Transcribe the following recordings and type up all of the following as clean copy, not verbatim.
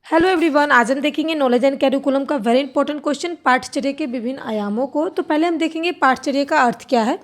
Hello everyone, आज हम देखेंगे नॉलेज एंड कैरिकुलम का वेरी इंपॉर्टेंट क्वेश्चन पाठ्यचर्या के विभिन्न आयामों को। तो पहले हम देखेंगे पाठ्यचर्या का अर्थ क्या है।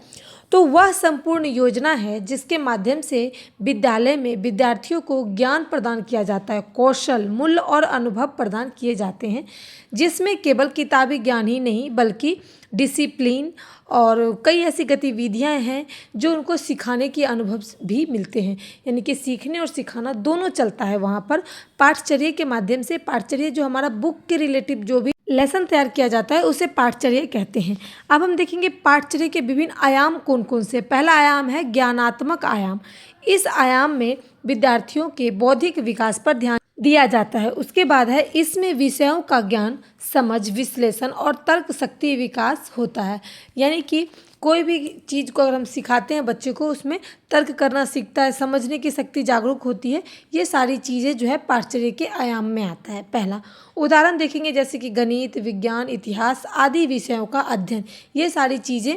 तो वह संपूर्ण योजना है जिसके माध्यम से विद्यालय में विद्यार्थियों को ज्ञान प्रदान किया जाता है, कौशल, मूल्य और अनुभव प्रदान किए जाते हैं, जिसमें केवल किताबी ज्ञान ही नहीं बल्कि डिसिप्लिन और कई ऐसी गतिविधियां हैं जो उनको सिखाने के अनुभव भी मिलते हैं। यानी कि सीखने और सिखाना दोनों चलता है वहाँ पर पाठ्यचर्या के माध्यम से। पाठ्यचर्या जो हमारा बुक के रिलेटिव जो भी लेसन तैयार किया जाता है उसे पाठ्यचर्या कहते हैं। अब हम देखेंगे पाठ्यचर्या के विभिन्न आयाम कौन कौन से। पहला आयाम है ज्ञानात्मक आयाम। इस आयाम में विद्यार्थियों के बौद्धिक विकास पर ध्यान दिया जाता है। उसके बाद है इसमें विषयों का ज्ञान, समझ, विश्लेषण और तर्क शक्ति विकास होता है। यानी कि कोई भी चीज़ को अगर हम सिखाते हैं बच्चे को, उसमें तर्क करना सीखता है, समझने की शक्ति जागरूक होती है। ये सारी चीज़ें जो है पाठ्यचर्या के आयाम में आता है। पहला उदाहरण देखेंगे जैसे कि गणित, विज्ञान, इतिहास आदि विषयों का अध्ययन। ये सारी चीज़ें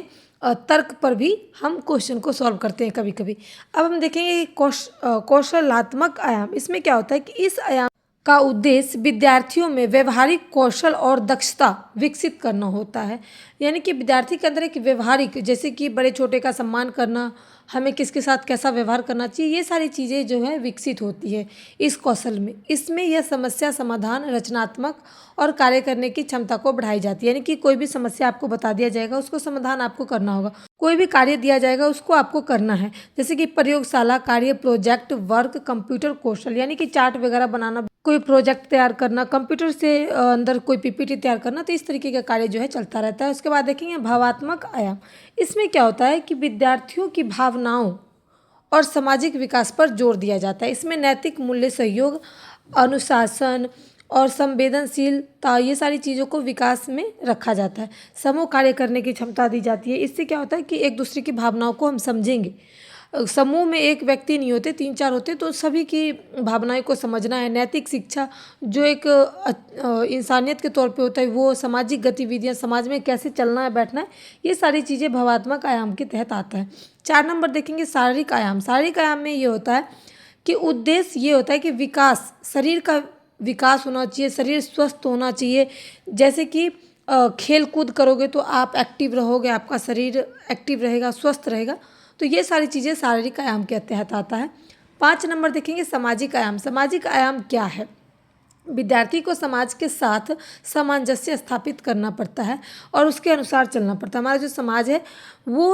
तर्क पर भी हम क्वेश्चन को सॉल्व करते हैं कभी कभी। अब हम देखेंगे कौशलात्मक आयाम। इसमें क्या होता है कि इस आयाम का उद्देश्य विद्यार्थियों में व्यवहारिक कौशल और दक्षता विकसित करना होता है। यानी कि विद्यार्थी के अंदर एक व्यवहारिक, जैसे कि बड़े छोटे का सम्मान करना, हमें किसके साथ कैसा व्यवहार करना चाहिए, ये सारी चीज़ें जो है विकसित होती है इस कौशल में। इसमें यह समस्या समाधान, रचनात्मक और कार्य करने की क्षमता को बढ़ाई जाती है। यानी कि कोई भी समस्या आपको बता दिया जाएगा, उसको समाधान आपको करना होगा। कोई भी कार्य दिया जाएगा उसको आपको करना है, जैसे कि प्रयोगशाला कार्य, प्रोजेक्ट वर्क, कंप्यूटर कौशल, यानी कि चार्ट वगैरह बनाना, कोई प्रोजेक्ट तैयार करना, कंप्यूटर से अंदर कोई पीपीटी तैयार करना। तो इस तरीके का कार्य जो है चलता रहता है। उसके बाद देखेंगे भावात्मक आयाम। इसमें क्या होता है कि विद्यार्थियों की भावनाओं और सामाजिक विकास पर जोर दिया जाता है। इसमें नैतिक मूल्य, सहयोग, अनुशासन और संवेदनशीलता, ये सारी चीज़ों को विकास में रखा जाता है। समूह कार्य करने की क्षमता दी जाती है। इससे क्या होता है कि एक दूसरे की भावनाओं को हम समझेंगे। समूह में एक व्यक्ति नहीं होते, 3-4 होते, तो सभी की भावनाओं को समझना है। नैतिक शिक्षा जो एक इंसानियत के तौर पे होता है, वो सामाजिक गतिविधियां, समाज में कैसे चलना है, बैठना है, ये सारी चीज़ें भावात्मक आयाम के तहत आता है। 4 नंबर देखेंगे शारीरिक आयाम। शारीरिक आयाम में ये होता है कि उद्देश्य ये होता है कि विकास, शरीर का विकास होना चाहिए, शरीर स्वस्थ होना चाहिए। जैसे कि खेल कूद करोगे तो आप एक्टिव रहोगे, आपका शरीर एक्टिव रहेगा, स्वस्थ रहेगा। तो ये सारी चीज़ें शारीरिक आयाम के तहत आता है। 5 नंबर देखेंगे सामाजिक आयाम। सामाजिक आयाम क्या है? विद्यार्थी को समाज के साथ सामंजस्य स्थापित करना पड़ता है और उसके अनुसार चलना पड़ता है। हमारा जो समाज है वो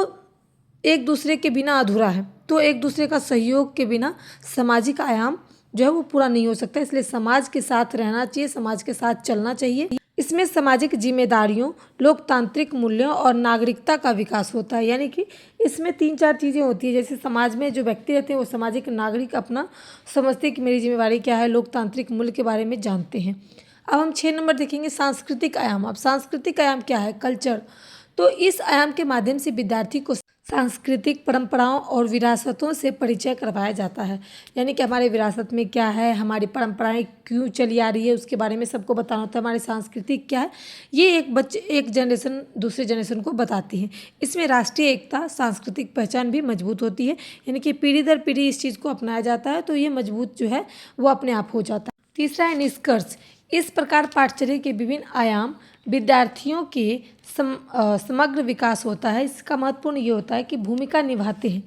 एक दूसरे के बिना अधूरा है, तो एक दूसरे का सहयोग के बिना सामाजिक आयाम जो है वो पूरा नहीं हो सकता। इसलिए समाज के साथ रहना चाहिए, समाज के साथ चलना चाहिए। इसमें सामाजिक जिम्मेदारियों, लोकतांत्रिक मूल्यों और नागरिकता का विकास होता है। यानी कि इसमें 3-4 चीज़ें होती है। जैसे समाज में जो व्यक्ति रहते हैं वो सामाजिक नागरिक अपना समझते हैं कि मेरी जिम्मेदारी क्या है, लोकतांत्रिक मूल्य के बारे में जानते हैं। अब हम 6 नंबर देखेंगे सांस्कृतिक आयाम। अब सांस्कृतिक आयाम क्या है? कल्चर। तो इस आयाम के माध्यम से विद्यार्थी को सांस्कृतिक परंपराओं और विरासतों से परिचय करवाया जाता है। यानी कि हमारे विरासत में क्या है, हमारी परंपराएं क्यों चली आ रही है, उसके बारे में सबको बताना होता है। हमारी सांस्कृतिक क्या है, ये एक जनरेशन दूसरे जनरेशन को बताती है। इसमें राष्ट्रीय एकता, सांस्कृतिक पहचान भी मजबूत होती है। यानी कि पीढ़ी दर पीढ़ी इस चीज़ को अपनाया जाता है, तो ये मजबूत जो है वो अपने आप हो जाता है। तीसरा है निष्कर्ष। इस प्रकार पाठ्यचर्या के विभिन्न आयाम विद्यार्थियों के समग्र विकास होता है। इसका महत्वपूर्ण ये होता है कि भूमिका निभाते हैं।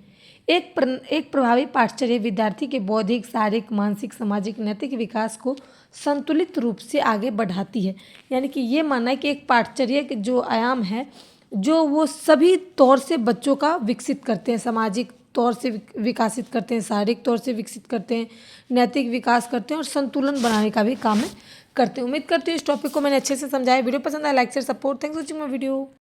एक प्रभावी पाठ्यचर्या विद्यार्थी के बौद्धिक, शारीरिक, मानसिक, सामाजिक, नैतिक विकास को संतुलित रूप से आगे बढ़ाती है। यानी कि ये मानना है कि एक पाठ्यचर्या के जो आयाम है जो वो सभी तौर से बच्चों का विकसित करते हैं, सामाजिक तौर से विकसित करते हैं, शारीरिक तौर से विकसित करते हैं, नैतिक विकास करते हैं और संतुलन बनाने का भी काम करते हैं। उम्मीद करती हूँ इस टॉपिक को मैंने अच्छे से समझाया। वीडियो पसंद आया like share support. Thanks for watching my video.